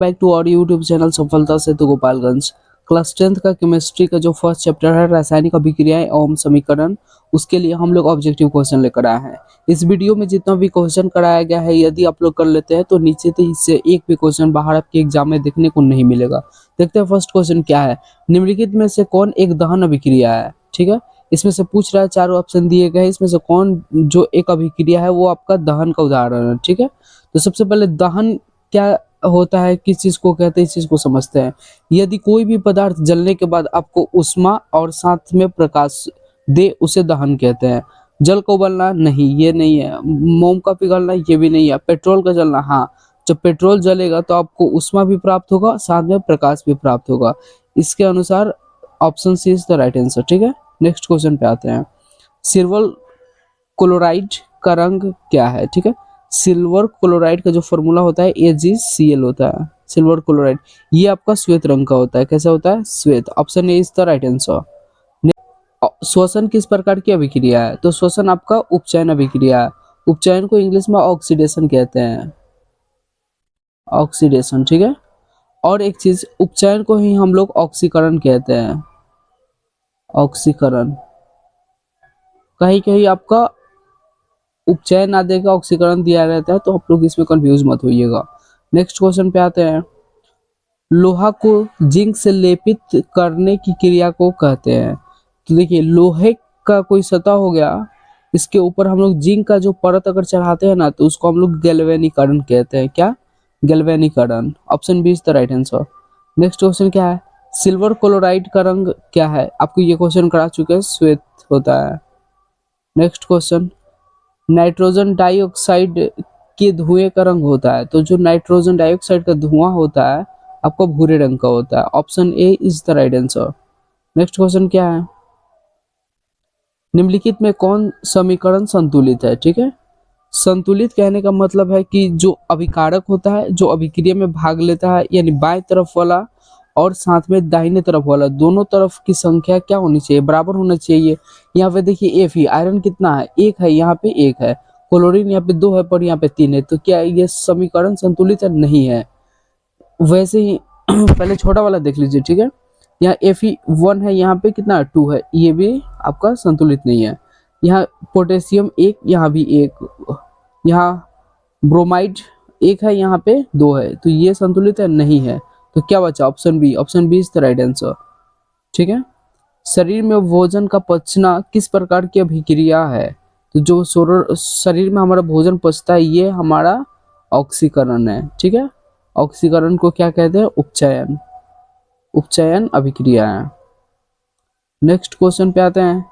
Back to our YouTube channel Safalta Setu Gopalganj. Class 10th का chemistry का जो फर्स्ट चैप्टर है रासायनिक अभिक्रियाएं एवं समीकरण, उसके लिए हम लोग ऑब्जेक्टिव क्वेश्चन लेकर आए हैं। इस वीडियो में जितना भी क्वेश्चन कराया गया है, यदि आप लोग कर लेते हैं तो नीचे से इससे एक भी क्वेश्चन बाहर आपके एग्जाम में देखने को नहीं मिलेगा। देखते हैं फर्स्ट क्वेश्चन क्या है। निम्नलिखित में से कौन एक दहन अभिक्रिया है? ठीक है, इसमें से पूछ रहा है, चारों ऑप्शन दिए गए हैं, इसमें से कौन जो एक अभिक्रिया है वो आपका दहन का उदाहरण है। ठीक है, तो सबसे पहले दहन क्या होता है, किस चीज को कहते हैं, इस चीज को समझते हैं। यदि कोई भी पदार्थ जलने के बाद आपको उष्मा और साथ में प्रकाश दे, उसे दहन कहते हैं। जल को उबलना नहीं, ये नहीं है। मोम का पिघलना, ये भी नहीं है। पेट्रोल का जलना, हाँ, जब पेट्रोल जलेगा तो आपको उष्मा भी प्राप्त होगा, साथ में प्रकाश भी प्राप्त होगा। इसके अनुसार option C is the right answer. ठीक है, नेक्स्ट क्वेश्चन पे आते हैं। सिल्वर क्लोराइड का रंग क्या है? ठीक है, सिल्वर क्लोराइड का जो फॉर्मूला होता है AgCl होता है। सिल्वर क्लोराइड ये आपका श्वेत रंग का होता है। कैसा होता है? श्वेत। Option A is the right answer. श्वसन किस प्रकार की अभिक्रिया है? तो श्वसन आपका उपचयन अभिक्रिया है। उपचयन को इंग्लिश में ऑक्सीडेशन कहते हैं, ऑक्सीडेशन। ठीक है, और एक चीज, उपचयन को ही हम लोग ऑक्सीकरण कहते हैं, ऑक्सीकरण। कहीं कहीं आपका उपचयन ना देकर ऑक्सीकरण दिया रहता है, तो आप लोग इसमें कंफ्यूज मत होइएगा। नेक्स्ट क्वेश्चन पे आते हैं। लोहा को जिंक से लेपित करने की क्रिया को कहते हैं। तो देखिए, लोहे का कोई सतह हो गया, इसके ऊपर हम लोग जिंक का जो परत अगर चढ़ाते हैं ना, तो उसको हम लोग गैल्वेनीकरण कहते हैं। क्या? गैल्वेनीकरण। Option B is the right answer. Next question क्या है? सिल्वर क्लोराइड का रंग क्या है? आपको ये क्वेश्चन करा चुके हैं, श्वेत होता है। नेक्स्ट क्वेश्चन, नाइट्रोजन डाइऑक्साइड के धुएं का रंग होता है। तो जो नाइट्रोजन डाइऑक्साइड का धुआं होता है आपका भूरे रंग का होता है। Option A is the right answer. Next question क्या है? निम्नलिखित में कौन समीकरण संतुलित है? ठीक है, संतुलित कहने का मतलब है कि जो अभिकारक होता है, जो अभिक्रिया में भाग लेता है, यानी बाएं तरफ वाला और साथ में दाहिने तरफ वाला, दोनों तरफ की संख्या क्या होनी चाहिए? बराबर होना चाहिए। यहाँ पे देखिए Fe आयरन कितना है? 1 है, यहाँ पे 1 है। क्लोरीन यहाँ पे 2 है, पर यहाँ पे 3 है। तो क्या ये समीकरण संतुलित है? नहीं है। वैसे ही पहले छोटा वाला देख लीजिए। ठीक है, यहाँ Fe1 है, यहाँ पे कितना 2 है, ये भी आपका संतुलित नहीं है। यहाँ पोटेशियम 1, यहाँ भी 1, यहाँ ब्रोमाइड 1 है, यहाँ पे 2 है। तो ये संतुलित है? नहीं है। तो क्या बचा? Option B. Option B is the right answer. ठीक है, शरीर में भोजन का पचना किस प्रकार की अभिक्रिया है? तो जो शरीर में हमारा भोजन पचता है, ये हमारा ऑक्सीकरण है। ठीक है, ऑक्सीकरण को क्या कहते हैं? उपचयन। उपचयन अभिक्रिया है। नेक्स्ट क्वेश्चन पे आते हैं।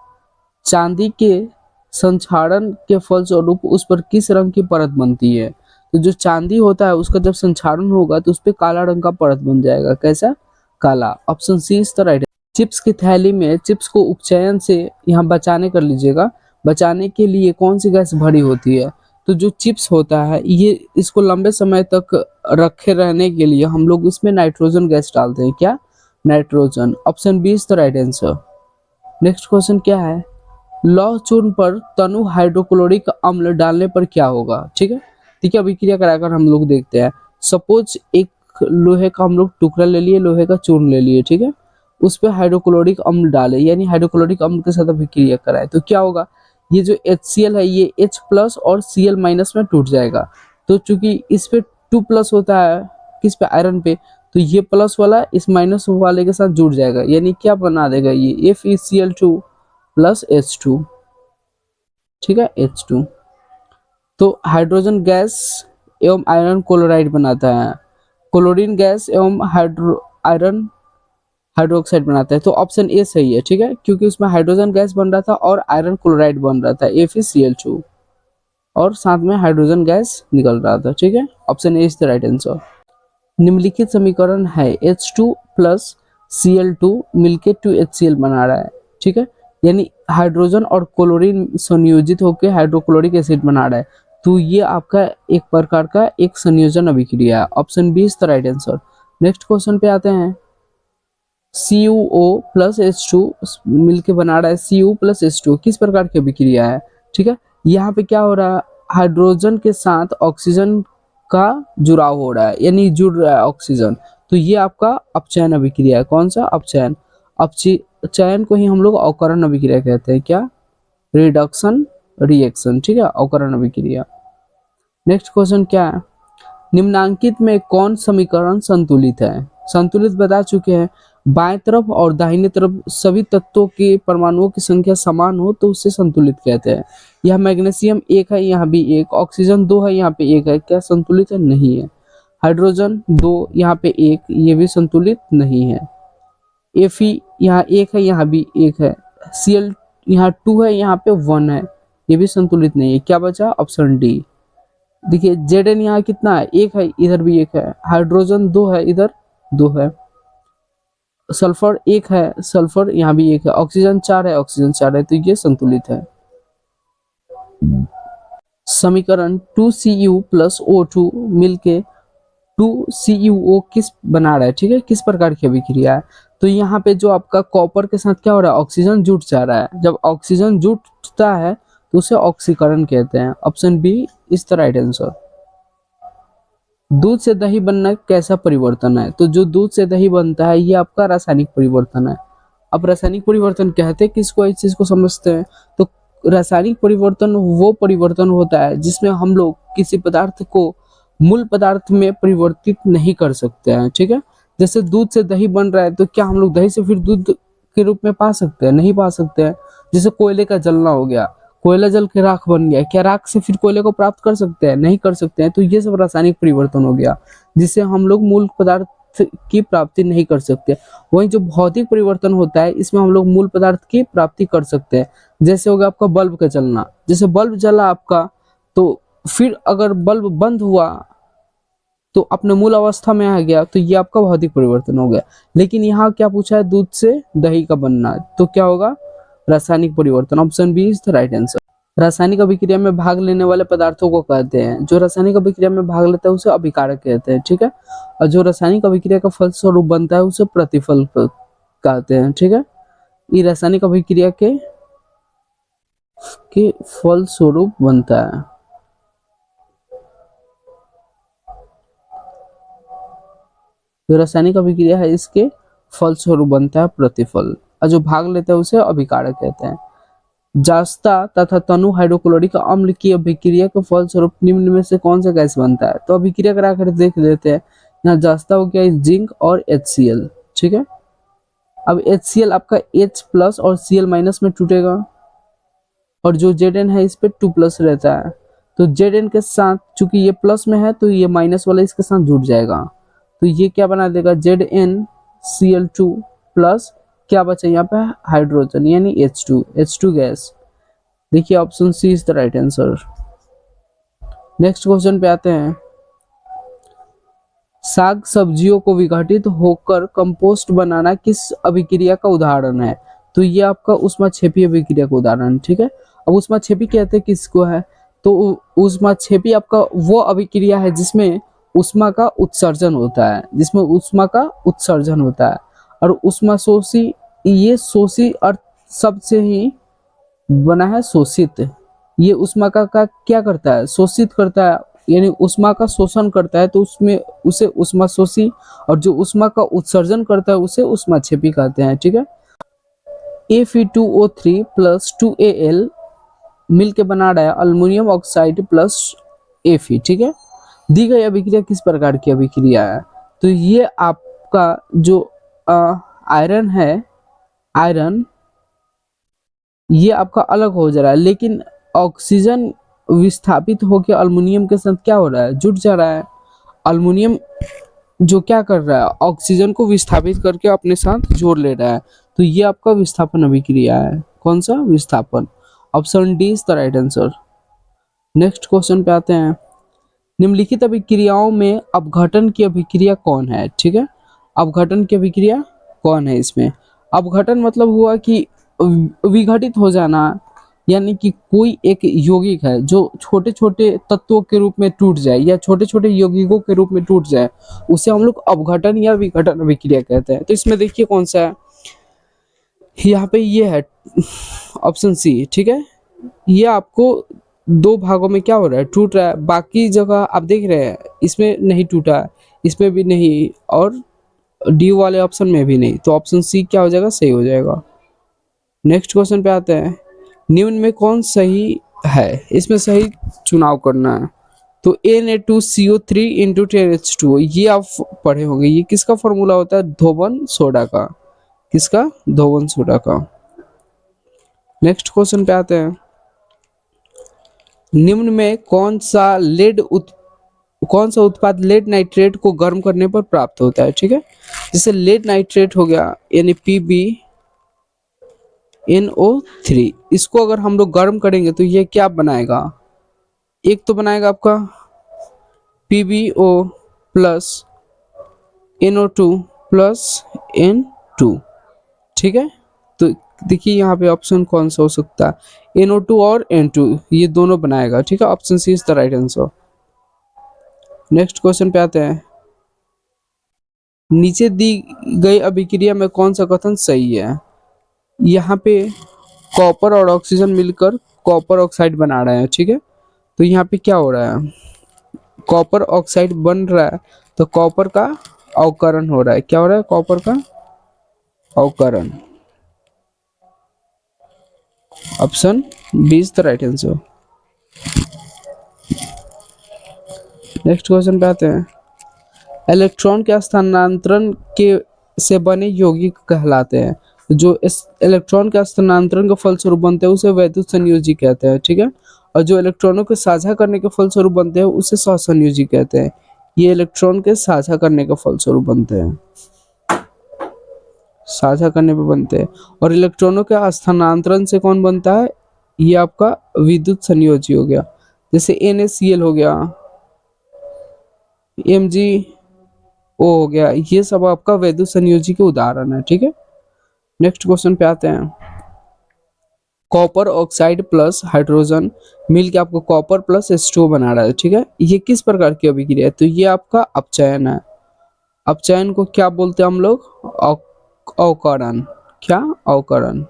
चांदी के संक्षारण के फलस्वरूप उस पर किस रंग की परत बनती है? तो जो चांदी होता है उसका जब संक्षारण होगा तो उस पर काला रंग का परत बन जाएगा। कैसा? काला। Option C is the right. Chips की थैली में चिप्स को उपचयन से यहाँ बचाने कर लीजिएगा, बचाने के लिए कौन सी गैस भरी होती है? तो जो चिप्स होता है, ये इसको लंबे समय तक रखे रहने के लिए हम लोग इसमें नाइट्रोजन गैस डालते हैं। क्या? Nitrogen. Option B is the right answer. Next question क्या है? लौह चूर्ण पर तनु हाइड्रोक्लोरिक अम्ल डालने पर क्या होगा? ठीक है, ठीक है, अभिक्रिया कराकर हम लोग देखते हैं। सपोज एक लोहे का हम लोग टुकड़ा ले लिए, लोहे का चूर्ण ले लिए, ठीक है, उस पर हाइड्रोक्लोरिक अम्ल डाले, यानी हाइड्रोक्लोरिक अम्ल के साथ अभिक्रिया कराए, तो क्या होगा? ये जो HCl है, ये H प्लस और Cl माइनस में टूट जाएगा। तो चूंकि इस पे 2 प्लस होता है, किस पे? आयरन पे, तो ये प्लस वाला इस माइनस वाले के साथ जुड़ जाएगा, यानी क्या बना देगा? ये FeCl2 प्लस H2। ठीक है, H2। तो हाइड्रोजन गैस एवं आयरन क्लोराइड बनाता है, क्लोरीन गैस एवं आयरन हाइड्रोक्साइड बनाता है। तो ऑप्शन ए सही है। ठीक है, क्योंकि उसमें हाइड्रोजन गैस बन रहा था और आयरन क्लोराइड बन रहा था, FeCl2, और साथ में हाइड्रोजन गैस निकल रहा था। ठीक है, option A is the right answer. निम्नलिखित समीकरण है H2 प्लस Cl2 मिलके 2HCl बना रहा है। ठीक है, यानी हाइड्रोजन और क्लोरीन संयोजित होकर हाइड्रोक्लोरिक एसिड बना रहा है। तो ये आपका एक प्रकार का एक संयोजन अभिक्रिया है। Option B is the right answer. Next question पे आते हैं। CuO प्लस H2 मिलके बना रहा है Cu प्लस H2, किस प्रकार की अभिक्रिया है? ठीक है, यहाँ पे क्या हो रहा है? हाइड्रोजन के साथ ऑक्सीजन का जुड़ाव हो रहा है, यानी जुड़ रहा है ऑक्सीजन, तो ये आपका अपचयन अभिक्रिया है। कौन सा? अपचयन। अपचयन को ही हम लोग अवकरण अभिक्रिया कहते हैं। क्या? रिडक्शन रिएक्शन, ठीक है, अवकरण अभिक्रिया। नेक्स्ट क्वेश्चन क्या है? निम्नांकित में कौन समीकरण संतुलित है? संतुलित बता चुके हैं, बाएं तरफ और दाहिने तरफ सभी तत्वों के परमाणुओं की संख्या समान हो तो उसे संतुलित कहते हैं। यह मैग्नीशियम 1 है, यहाँ भी 1, ऑक्सीजन 2 है, यहाँ पे 1 है, क्या संतुलित है? नहीं है। हाइड्रोजन 2, यहाँ पे 1, ये भी संतुलित नहीं है। Fe यहाँ 1 है, यहाँ भी 1 है। Cl यहाँ 2 है, यहाँ पे 1 है, ये भी संतुलित नहीं है। क्या बचा? Option D. देखिए Zn यहाँ कितना है? 1 है, इधर भी 1 है। हाइड्रोजन 2 है, इधर 2 है। सल्फर 1 है, सल्फर यहाँ भी 1 है। ऑक्सीजन 4 है, ऑक्सीजन 4 है, तो ये संतुलित है। समीकरण 2Cu प्लस O2 मिलके 2CuO किस बना रहा है? ठीक है, किस प्रकार की अभिक्रिया है? तो यहाँ पे जो आपका कॉपर के साथ क्या हो रहा है? ऑक्सीजन जुट जा रहा है। जब ऑक्सीजन जुटता है तो उसे ऑक्सीकरण कहते हैं। Option B is the right answer. दूध से दही बनना कैसा परिवर्तन है? तो जो दूध से दही बनता है ये आपका रासायनिक परिवर्तन है। अब रासायनिक परिवर्तन कहते किसको, इस चीज को समझते हैं। तो रासायनिक परिवर्तन वो परिवर्तन होता है जिसमें हम लोग किसी पदार्थ को मूल पदार्थ में परिवर्तित नहीं कर सकते हैं। ठीक है, जैसे दूध से दही बन रहा है तो क्या हम लोग दही से फिर दूध के रूप में पा सकते हैं? नहीं पा सकते हैं। जैसे कोयले का जलना हो गया, कोयला जल के राख बन गया, क्या राख से फिर कोयले को प्राप्त कर सकते हैं? नहीं कर सकते हैं। तो ये सब रासायनिक परिवर्तन हो गया जिससे हम लोग मूल पदार्थ की प्राप्ति नहीं कर सकते। वहीं जो भौतिक परिवर्तन होता है इसमें हम लोग मूल पदार्थ की प्राप्ति कर सकते हैं। जैसे हो गया आपका बल्ब का जलना, जैसे बल्ब जला आपका, तो फिर अगर बल्ब बंद हुआ तो अपने मूल अवस्था में आ गया, तो ये आपका भौतिक परिवर्तन हो गया। लेकिन यहाँ क्या पूछा है? दूध से दही का बनना, तो क्या होगा? रासायनिक परिवर्तन। Option B is the right answer. रासायनिक अभिक्रिया में भाग लेने वाले पदार्थों को कहते हैं, जो रासायनिक अभिक्रिया में भाग लेता है उसे अभिकारक कहते हैं। ठीक है, और जो रासायनिक अभिक्रिया का फलस्वरूप बनता है उसे प्रतिफल कहते हैं। ठीक है, ये रासायनिक अभिक्रिया के फलस्वरूप बनता है। जो रासायनिक अभिक्रिया है इसके फलस्वरूप बनता है प्रतिफल, और जो भाग लेता है उसे अभिकारक कहते हैं। जास्ता तथा तनु हाइड्रोक्लोरिक अम्ल की अभिक्रिया के फलस्वरूप निम्न में से कौन सा गैस बनता है? तो अभिक्रिया कराकर देख लेते हैं। यहाँ जास्ता हो गया जिंक और HCl। ठीक है, अब HCl आपका H प्लस और Cl माइनस में टूटेगा, और जो Zn है इस पे 2 प्लस रहता है, तो Zn के साथ चूंकि ये प्लस में है तो ये माइनस वाला इसके साथ जुड़ जाएगा, तो ये क्या बना देगा? ZnCl2 प्लस क्या बचा यहाँ पे? हाइड्रोजन, यानी H2 गैस। देखिए option C is the right answer. Next question पे आते हैं। साग सब्जियों को विघटित होकर कंपोस्ट बनाना किस अभिक्रिया का उदाहरण है? तो ये आपका ऊष्माक्षेपी अभिक्रिया का उदाहरण। ठीक है, अब ऊष्माक्षेपी कहते हैं किसको है? तो ऊष्माक्षेपी आपका वो अभिक्रिया है जिसमें ऊष्मा का उत्सर्जन होता है, जिसमें ऊष्मा का उत्सर्जन होता है। और ऊष्मा शोषी, ये शोषी अर्थ शब्द से ही बना है शोषित। ये ऊष्मा का क्या करता है? शोषित करता है, यानी ऊष्मा का शोषण करता है, तो उसमें उसे ऊष्मा शोषी, और जो ऊष्मा का उत्सर्जन करता है उसे ऊष्माक्षेपी कहते हैं। ठीक है, Fe2O3 प्लस 2Al मिलके बना रहा है अल्युमिनियम ऑक्साइड प्लस Fe। ठीक है, दी गई अभिक्रिया किस प्रकार की अभिक्रिया है? तो ये आपका जो आयरन है, आयरन ये आपका अलग हो जा रहा है, लेकिन ऑक्सीजन विस्थापित होकर अल्युमिनियम के साथ क्या हो रहा है? जुट जा रहा है। अल्युमिनियम जो क्या कर रहा है? ऑक्सीजन को विस्थापित करके अपने साथ जोड़ ले रहा है, तो ये आपका विस्थापन अभिक्रिया है। कौन सा? विस्थापन। Option D is the right answer. Next question पे आते हैं। निम्नलिखित अभिक्रियाओं में अपघटन की अभिक्रिया कौन है? ठीक है, अपघटन की अभिक्रिया कौन है? इसमें अपघटन मतलब हुआ कि विघटित हो जाना, यानी कि कोई एक यौगिक है जो छोटे छोटे तत्वों के रूप में टूट जाए या छोटे छोटे यौगिकों के रूप में टूट जाए, उसे हम लोग अपघटन या विघटन अभिक्रिया कहते हैं। तो इसमें देखिए कौन सा है, यहाँ पे ये है ऑप्शन सी। ठीक है, ये आपको दो भागों में क्या हो रहा है, टूट रहा है। बाकी जगह आप देख रहे हैं इसमें नहीं टूटा है, इसमें भी नहीं, और डी वाले ऑप्शन में भी नहीं, तो ऑप्शन सी क्या हो जाएगा, सही हो जाएगा। नेक्स्ट क्वेश्चन पे आते हैं, निम्न में कौन सही है, इसमें सही चुनाव करना है। तो Na2CO3 इंटू 10H2O, ये आप पढ़े होंगे, ये किसका फॉर्मूला होता है, धोबन सोडा का। किसका, धोबन सोडा का। नेक्स्ट क्वेश्चन पे आते हैं, निम्न में कौन सा उत्पाद लेड नाइट्रेट को गर्म करने पर प्राप्त होता है, ठीक है। जैसे लेड नाइट्रेट हो गया यानी PbNO3, इसको अगर हम लोग गर्म करेंगे तो ये क्या बनाएगा, एक तो बनाएगा आपका PbO plus NO2 plus N2, ठीक है। तो देखिए यहाँ पे ऑप्शन कौन सा हो सकता है, NO2 और N2, ये दोनों बनाएगा, ठीक है। Option C is the right answer. Next question पे आते हैं, नीचे दी गई अभिक्रिया में कौन सा कथन सही है। यहाँ पे कॉपर और ऑक्सीजन मिलकर कॉपर ऑक्साइड बना रहे हैं, ठीक है। तो यहाँ पे क्या हो रहा है, कॉपर ऑक्साइड बन रहा है, तो कॉपर का अवकरण हो रहा है। क्या हो रहा है, कॉपर का अवकरण। Option B is the right answer. Next question पे आते हैं, इलेक्ट्रॉन के स्थानांतरण के से बने यौगिक कहलाते हैं। जो इस इलेक्ट्रॉन के स्थानांतरण के फलस्वरूप बनते हैं उसे वैद्युत संयोजी कहते हैं, ठीक है। और जो इलेक्ट्रॉनों के साझा करने के फलस्वरूप बनते हैं उसे सहसंयोजी कहते हैं। ये इलेक्ट्रॉन के साझा करने के फलस्वरूप बनते हैं, साझा करने पे बनते हैं। और इलेक्ट्रॉनों के स्थानांतरण से कौन बनता है, ये आपका विद्युत संयोजी हो गया। जैसे NaCl हो गया, MgO हो गया, ये सब आपका वैद्युत संयोजी के उदाहरण है, ठीक है। नेक्स्ट क्वेश्चन पे आते हैं, कॉपर ऑक्साइड प्लस हाइड्रोजन मिल के आपको कॉपर प्लस H2O बना रहा है, ठीक है। ये किस प्रकार की अभिक्रिया है, तो ये आपका अपचयन है। अपचयन को क्या बोलते हैं हम लोग, अवकरण। क्या, अवकरण।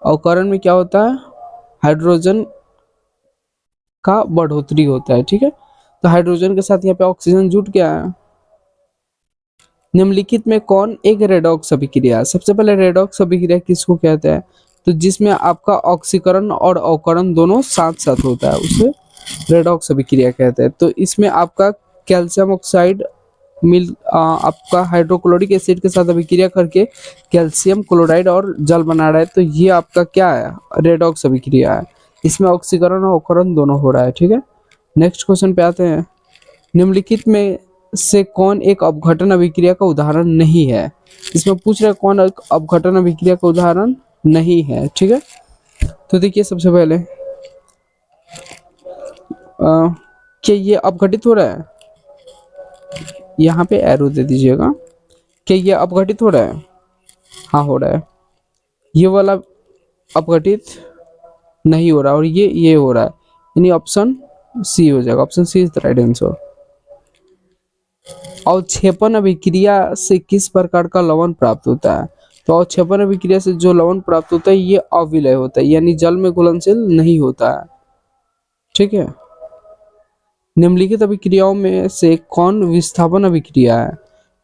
अवकरण में क्या होता है, हाइड्रोजन का बढ़ोतरी होता है, ठीक है। तो हाइड्रोजन के साथ यहाँ पे ऑक्सीजन जुट गया है। निम्नलिखित में कौन एक रेडॉक्स अभिक्रिया है। सबसे पहले रेडॉक्स अभिक्रिया किसको कहते हैं, तो जिसमें आपका ऑक्सीकरण और अवकरण दोनों साथ साथ होता है उसे रेडॉक्स अभिक्रिया कहते हैं। तो इसमें आपका कैल्शियम ऑक्साइड आपका हाइड्रोक्लोरिक एसिड के साथ अभिक्रिया करके कैल्शियम क्लोराइड और जल बना रहा है, तो ये आपका क्या है, रेडॉक्स अभिक्रिया है। इसमें ऑक्सीकरण और अवकरण दोनों हो रहा है, ठीक है। नेक्स्ट क्वेश्चन पे आते हैं, निम्नलिखित में से कौन एक अपघटन अभिक्रिया का उदाहरण नहीं है। इसमें पूछ रहा है कौन एक अपघटन अभिक्रिया का उदाहरण नहीं है, ठीक है। तो देखिए सबसे पहले क्या ये अपघटित हो रहा है, यहाँ पे एरो दे दीजिएगा, क्या ये अपघटित हो रहा है, हाँ हो रहा है। ये वाला अपघटित नहीं हो रहा और ये हो रहा है, यानी ऑप्शन सी हो जाएगा। Option C is the right answer. अवक्षेपण अभिक्रिया से किस प्रकार का लवण प्राप्त होता है, तो अवक्षेपण अभिक्रिया से जो लवण प्राप्त होता है ये अविलय होता है, यानी जल में घुलनशील नहीं होता है, ठीक है। निम्नलिखित अभिक्रियाओं में से कौन विस्थापन अभिक्रिया है।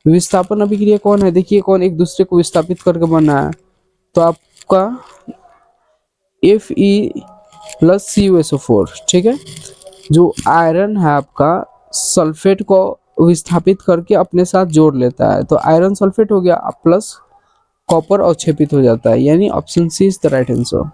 विस्थापन अभिक्रिया कौन है, देखिए कौन एक दूसरे को विस्थापित करके बना है, तो आपका Fe प्लस CuSO4, ठीक है। जो आयरन है आपका सल्फेट को विस्थापित करके अपने साथ जोड़ लेता है, तो आयरन सल्फेट हो गया प्लस कॉपर अवक्षेपित हो जाता है, यानी option C is the right answer.